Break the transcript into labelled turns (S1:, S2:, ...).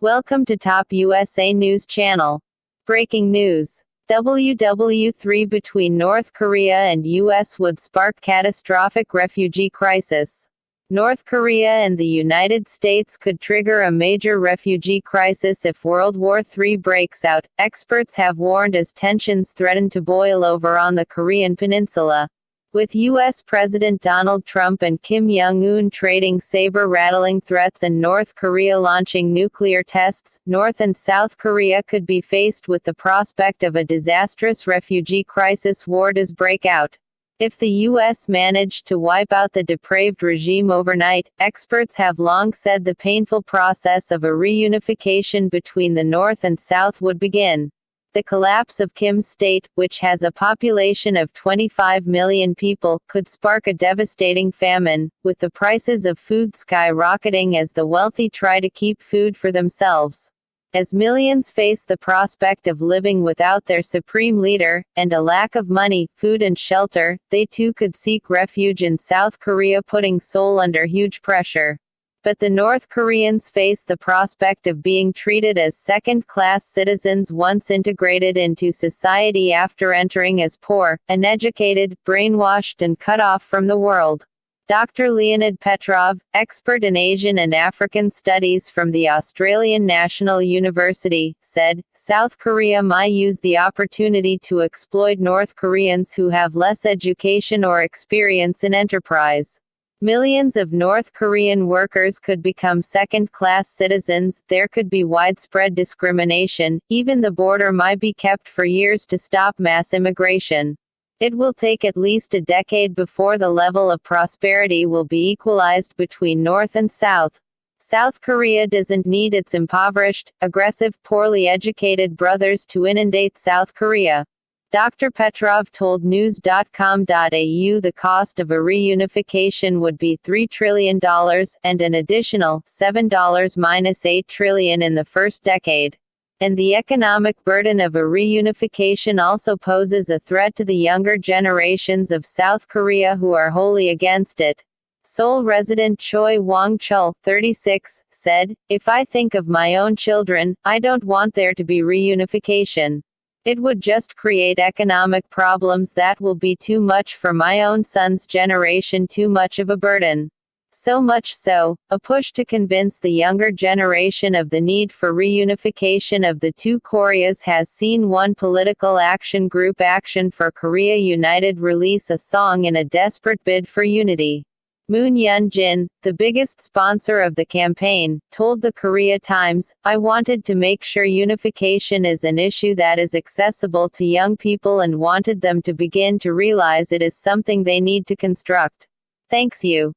S1: Welcome to Top USA News Channel. Breaking news. WW3 between North Korea and US would spark catastrophic refugee crisis. North Korea and the United States could trigger a major refugee crisis if World War III breaks out, experts have warned, as tensions threaten to boil over on the Korean peninsula. With U.S. President Donald Trump and Kim Jong-un trading saber-rattling threats and North Korea launching nuclear tests, North and South Korea could be faced with the prospect of a disastrous refugee crisis war does break out. If the U.S. managed to wipe out the depraved regime overnight, experts have long said the painful process of a reunification between the North and South would begin. The collapse of Kim's state, which has a population of 25 million people, could spark a devastating famine, with the prices of food skyrocketing as the wealthy try to keep food for themselves. As millions face the prospect of living without their supreme leader, and a lack of money, food and shelter, they too could seek refuge in South Korea, putting Seoul under huge pressure. But the North Koreans face the prospect of being treated as second-class citizens once integrated into society after entering as poor, uneducated, brainwashed and cut off from the world. Dr. Leonid Petrov, expert in Asian and African studies from the Australian National University, said, South Korea might use the opportunity to exploit North Koreans who have less education or experience in enterprise. Millions of North Korean workers could become second-class citizens, there could be widespread discrimination, even the border might be kept for years to stop mass immigration. It will take at least a decade before the level of prosperity will be equalized between North and South. South Korea doesn't need its impoverished, aggressive, poorly educated brothers to inundate South Korea. Dr. Petrov told news.com.au the cost of a reunification would be $3 trillion, and an additional $7-8 trillion in the first decade. And the economic burden of a reunification also poses a threat to the younger generations of South Korea who are wholly against it. Seoul resident Choi Wong-chul, 36, said, If I think of my own children, I don't want there to be reunification. It would just create economic problems that will be too much for my own son's generation, too much of a burden. So much so, a push to convince the younger generation of the need for reunification of the two Koreas has seen one political action group, Action for Korea United, release a song in a desperate bid for unity. Moon Yoon-jin, the biggest sponsor of the campaign, told the Korea Times, I wanted to make sure unification is an issue that is accessible to young people and wanted them to begin to realize it is something they need to construct. Thanks you.